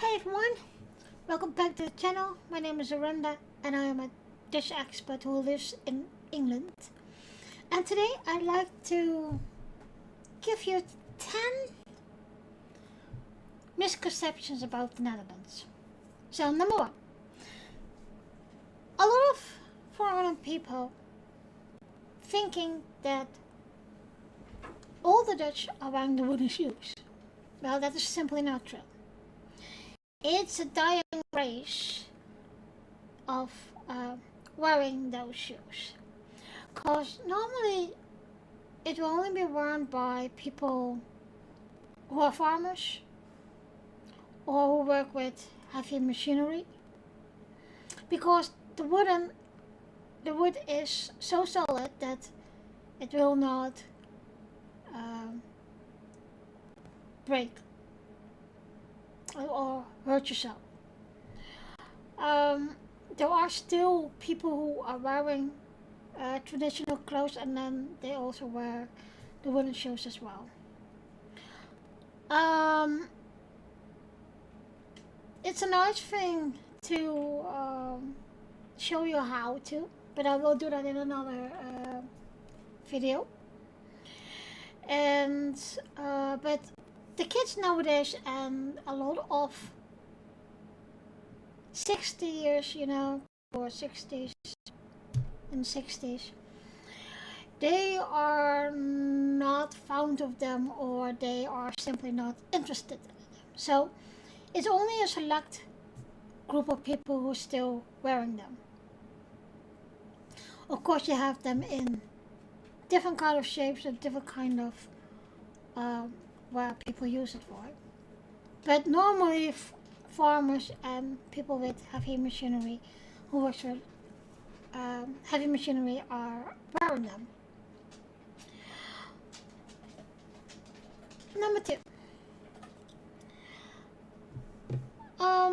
Hey everyone, welcome back to the channel. My name is Aranda and I am a Dutch expert who lives in England. And today I'd like to give you 10 misconceptions about the Netherlands. So number one, a lot of foreign people thinking that all the Dutch are wearing the wooden shoes. Well, that is simply not true. It's a dying race of wearing those shoes, because normally it will only be worn by people who are farmers or who work with heavy machinery, because the wood is so solid that it will not break or hurt yourself. There are still people who are wearing traditional clothes, and then they also wear the wooden shoes as well. It's a nice thing to show you how to, but I will do that in another video. And but the kids nowadays and a lot of 60 years, or 60s and 60s, they are not fond of them, or they are simply not interested in them. So it's only a select group of people who are still wearing them. Of course, you have them in different kind of shapes and different kind of where people use it for. But normally farmers and people with heavy machinery who works with heavy machinery are wearing them. Number two. A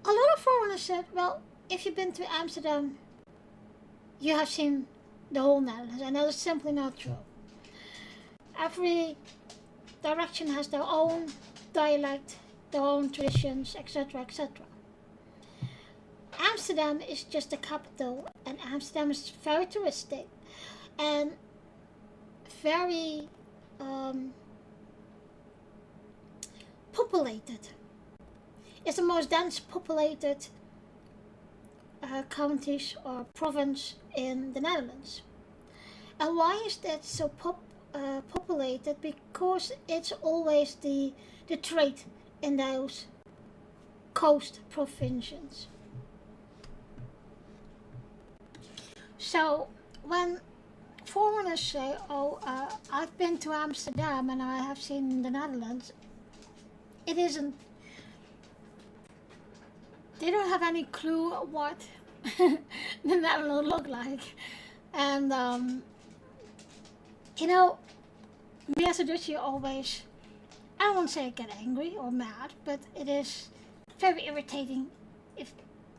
lot of foreigners said, well, if you've been to Amsterdam, you have seen the whole Netherlands, and that is simply not true. Every direction has their own dialect, their own traditions, etc., etc. Amsterdam is just the capital, and Amsterdam is very touristic and very populated. It's the most dense populated counties or province in the Netherlands. And why is that so populated? Because it's always the trade in those coast provinces. So when foreigners say, oh, I've been to Amsterdam and I have seen the Netherlands, it isn't, they don't have any clue what the Netherlands look like. And me as a Dutchie always, I don't want to say I get angry or mad, but it is very irritating if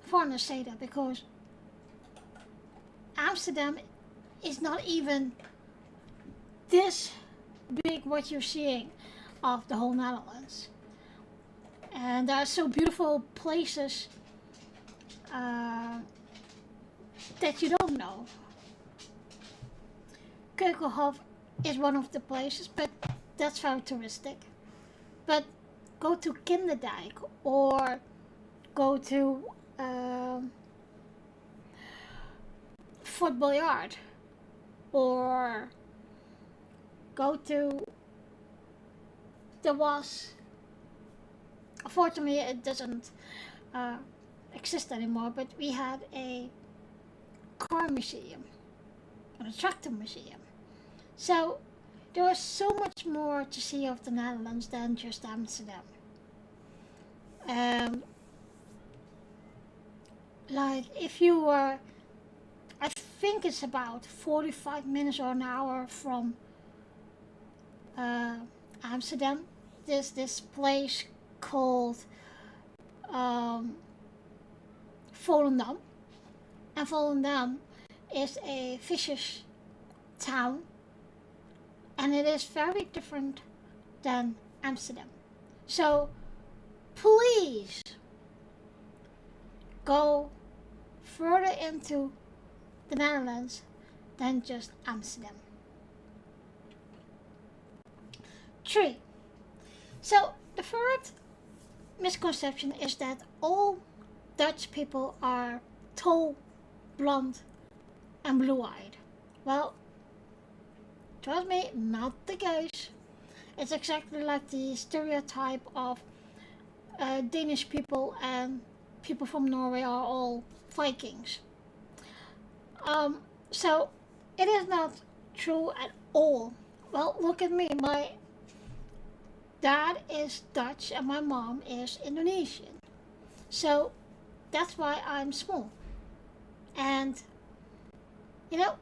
foreigners say that, because Amsterdam is not even this big what you're seeing of the whole Netherlands. And there are so beautiful places that you don't know. Keukenhof is one of the places, but that's very touristic. But go to Kinderdijk, or go to Fort Boyard, or go to, there was, unfortunately it doesn't exist anymore, but we had a car museum, a tractor museum. So there was so much more to see of the Netherlands than just Amsterdam. Like if you were, I think it's about 45 minutes or an hour from Amsterdam, there's this place called Volendam. And Volendam is a fisher's town, and it is very different than Amsterdam. So please go further into the Netherlands than just Amsterdam. 3. So the third misconception is that all Dutch people are tall, blonde, and blue-eyed. Well, trust me, not the case. It's exactly like the stereotype of Danish people and people from Norway are all Vikings. So it is not true at all. Well, look at me. My dad is Dutch and my mom is Indonesian. So that's why I'm small. And, you know,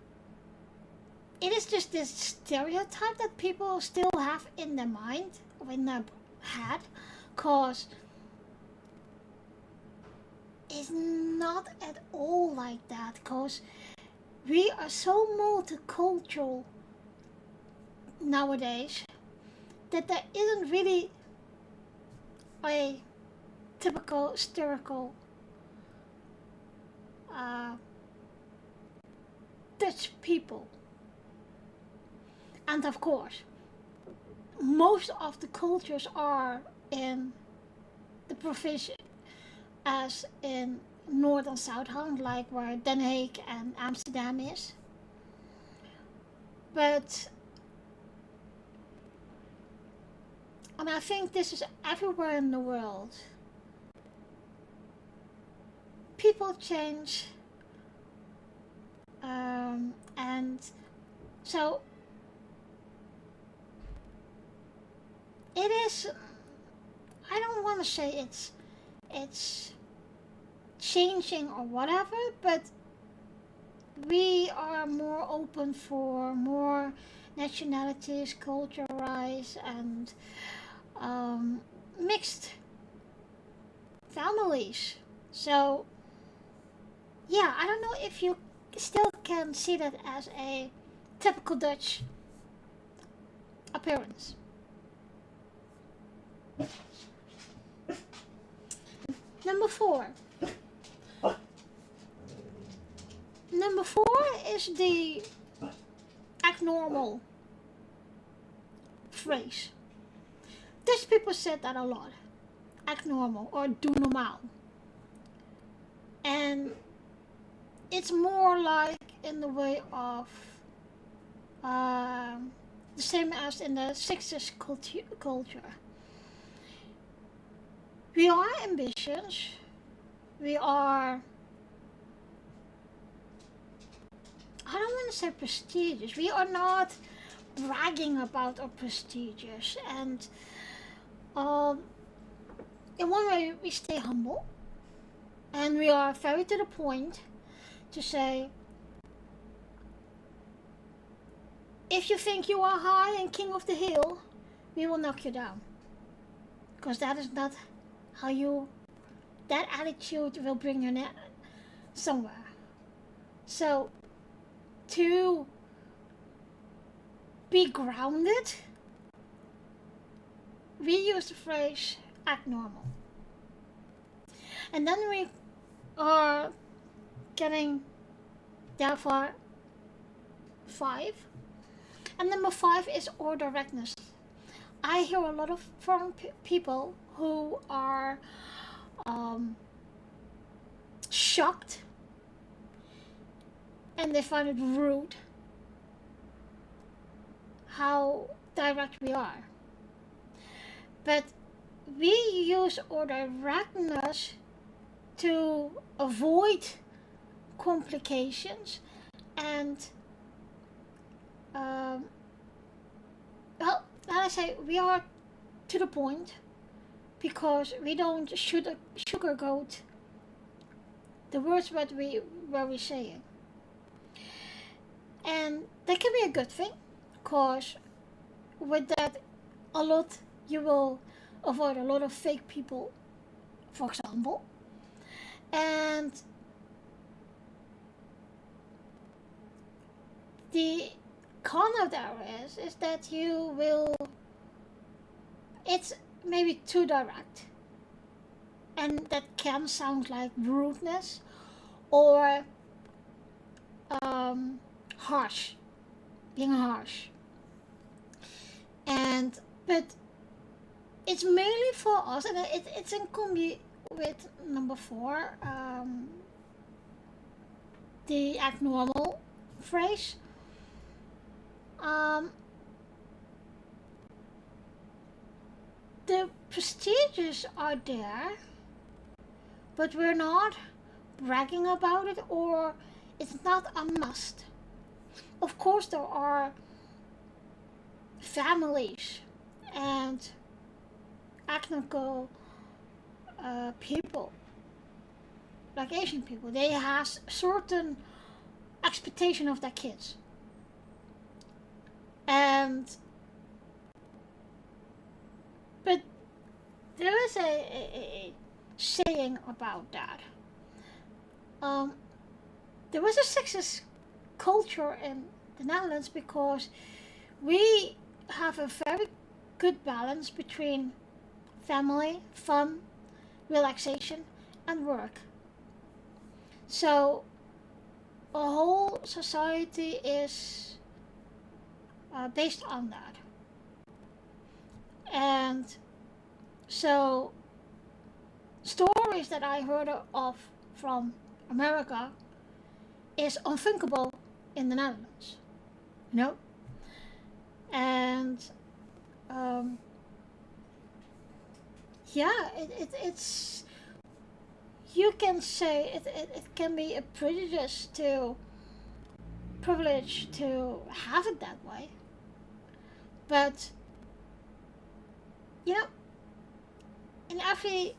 it is just this stereotype that people still have in their mind or in their head, because it's not at all like that, because we are so multicultural nowadays that there isn't really a typical stereotypical Dutch people. And of course, most of the cultures are in the provision, as in North and South Holland, like where Den Haag and Amsterdam is. But and I think this is everywhere in the world. People change, and so it is. I don't want to say it's changing or whatever, but we are more open for more nationalities, culture rise, and mixed families. So yeah, I don't know if you still can see that as a typical Dutch appearance. Number 4. Number 4 is the act normal phrase. Dutch people said that a lot. Act normal or doe normaal. And it's more like in the way of the same as in the 60s culture. We are ambitious. We are, I don't want to say prestigious. We are not bragging about our prestigious. And in one way, we stay humble. And we are very to the point to say, if you think you are high and king of the hill, we will knock you down. Because that is not how you, that attitude will bring you somewhere. So, to be grounded, we use the phrase act normal. And then we are getting therefore 5. And number 5 is or directness. I hear a lot of foreign people who are shocked and they find it rude how direct we are. But we use or directness to avoid complications and well, let I say we are to the point because we don't sugarcoat the words what we're saying, and that can be a good thing, because with that a lot you will avoid a lot of fake people, for example. And the con of there is that you will, it's maybe too direct, and that can sound like rudeness or um, harsh, being harsh. And but it's mainly for us, and it's in combi with number four, the act normal phrase. Um, the procedures are there, but we're not bragging about it, or it's not a must. Of course, there are families and ethnical people, like Asian people. They have certain expectation of their kids, and but there is a saying about that. Um, there was a sexist culture in the Netherlands because we have a very good balance between family, fun, relaxation, and work. So a whole society is based on that. And so stories that I heard of from America is unthinkable in the Netherlands, you know? And yeah, it's, you can say it can be a prejudice to privilege to have it that way. But, you know, in every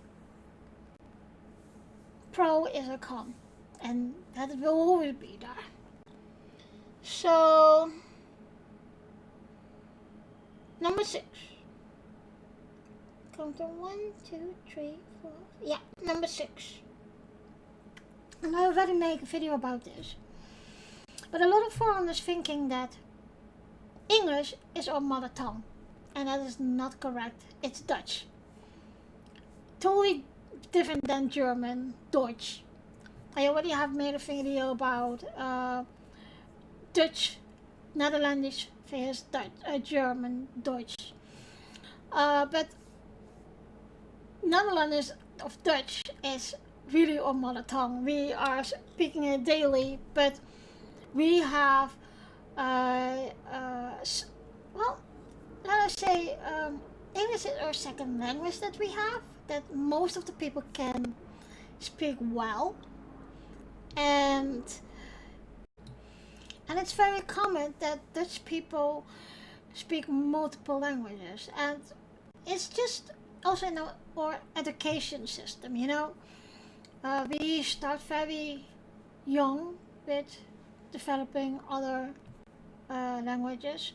pro is a con, and that will always be there. So, number 6. Count on 1, 2, 3, 4. Yeah, number 6. And I already made a video about this. But a lot of foreigners thinking that English is our mother tongue, and that is not correct. It's Dutch. Totally different than German, Deutsch. I already have made a video about Dutch, Netherlandish versus Dutch, German, Deutsch. But Netherlandish of Dutch is really our mother tongue. We are speaking it daily, but we have, well, let us say, English is our second language that we have, that most of the people can speak well. And it's very common that Dutch people speak multiple languages, and it's just also in our education system, you know. We start very young with developing other languages,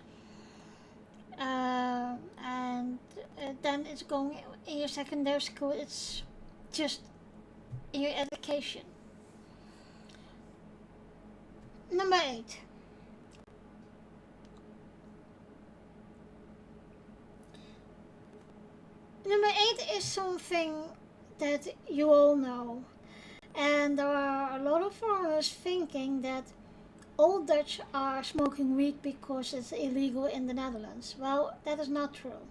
and then it's going in your secondary school. It's just in your education. Number 8. Number 8 is something that you all know, and there are a lot of foreigners thinking that all Dutch are smoking weed because it's illegal in the Netherlands. Well, that is not true.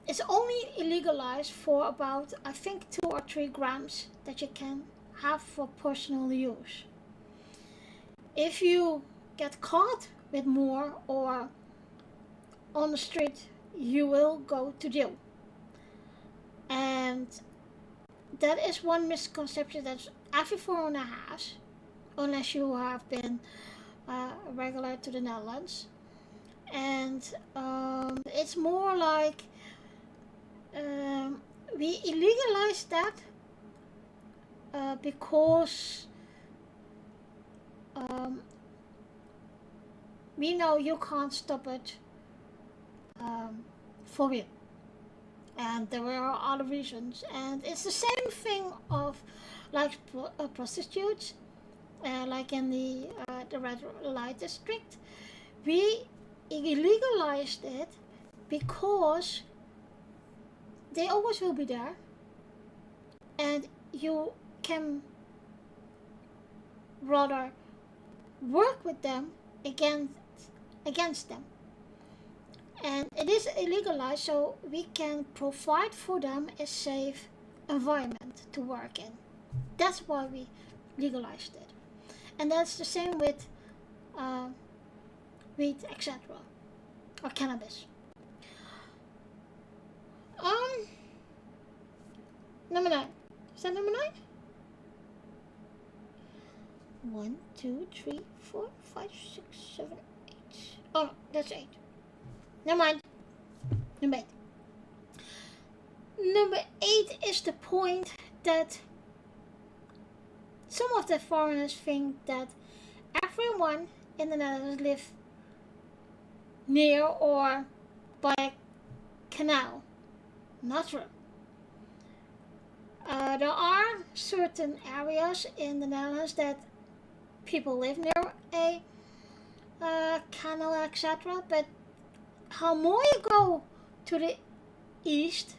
It's only illegalized for about, I think, 2 or 3 grams that you can have for personal use. If you get caught with more or on the street, you will go to jail. And that is one misconception that every foreigner has, unless you have been regular to the Netherlands. And it's more like we illegalize that because we know you can't stop it for real. And there were other reasons. And it's the same thing of like prostitutes, like in the red light district. We illegalized it because they always will be there, and you can rather work with them against them. And it is illegalized, so we can provide for them a safe environment to work in. That's why we legalized it. And that's the same with weed, etc. or cannabis. Number 9. Is that number 9? 1, 2, 3, 4, 5, 6, 7, 8. Oh, no, that's 8. Never mind. Number 8. Number 8 is the point that some of the foreigners think that everyone in the Netherlands live near or by a canal. Not true. There are certain areas in the Netherlands that people live near a canal, etc. But how more you go to the east,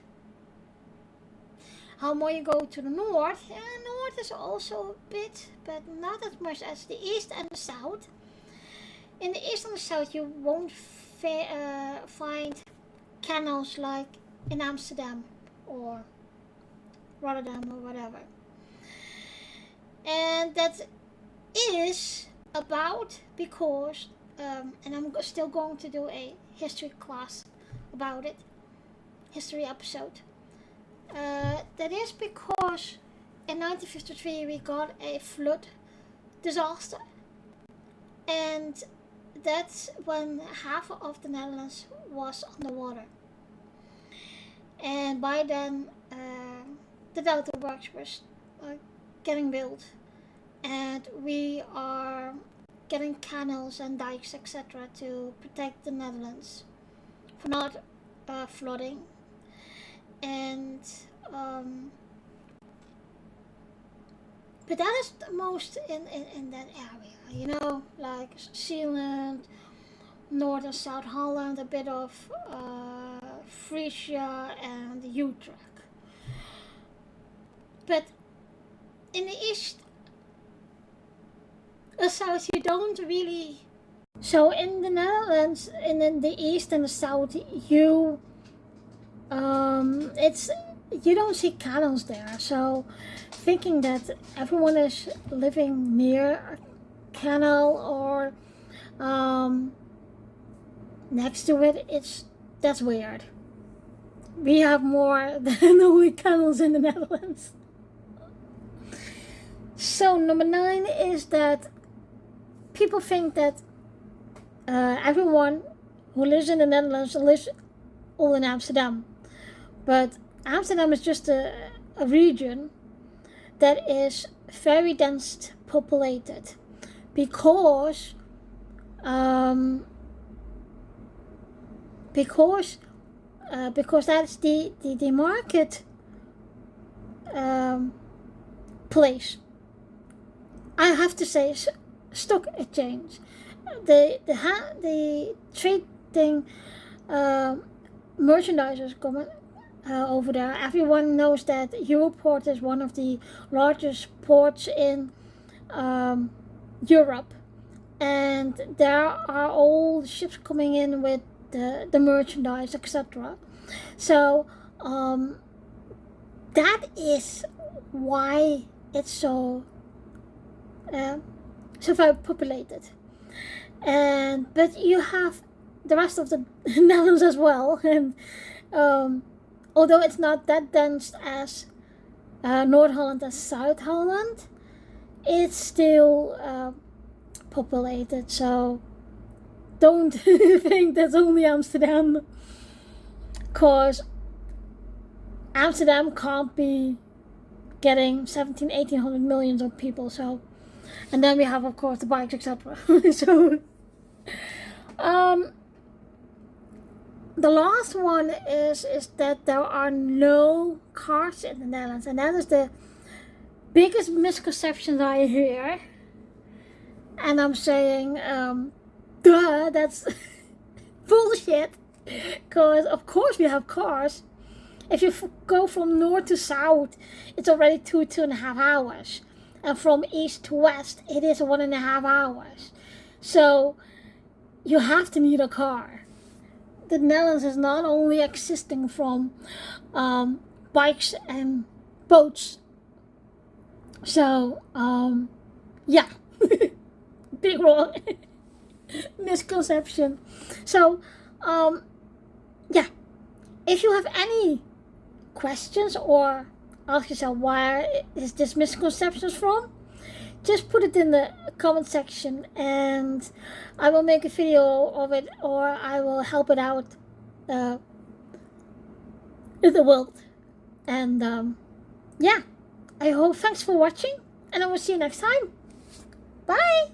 how more you go to the north, north is also a bit, but not as much as the east and the south. In the east and the south you won't find canals like in Amsterdam or Rotterdam or whatever. And that is about because, and I'm still going to do a history class about it, history episode. That is because in 1953 we got a flood disaster, and that's when half of the Netherlands was underwater. And by then the Delta works were getting built, and we are getting canals and dikes, etc. to protect the Netherlands for not flooding. And but that is the most in that area, like Zealand, North and South Holland, a bit of Frisia and Utrecht. But in the east or south you don't really. So in the Netherlands, in the east and the south, you don't see canals there. So thinking that everyone is living near a canal or next to it, that's weird. We have more than canals in the Netherlands. So number 9 is that people think that everyone who lives in the Netherlands lives all in Amsterdam. But Amsterdam is just a region that is very dense populated because that's the market place. I have to say, stock exchange, the trading merchandisers coming over there. Everyone knows that Europort is one of the largest ports in Europe, and there are all ships coming in with the merchandise, etc. So that is why it's so very populated. But you have the rest of the Netherlands as well, and although it's not that dense as North Holland and South Holland, it's still populated. So don't think that's only Amsterdam, because Amsterdam can't be getting 1800 million of people. So, and then we have of course the bikes, etc. So the last one is that there are no cars in the Netherlands, and that is the biggest misconception I hear. And I'm saying, duh, that's bullshit. Because, of course, we have cars. If you go from north to south, it's already 2.5 hours. And from east to west, it is 1.5 hours. So, you have to need a car. The Netherlands is not only existing from bikes and boats. So, yeah. Big wrong misconception. So, yeah. If you have any questions or ask yourself where is this misconceptions from, just put it in the comment section and I will make a video of it, or I will help it out in the world. And yeah, I hope, thanks for watching, and I will see you next time. Bye.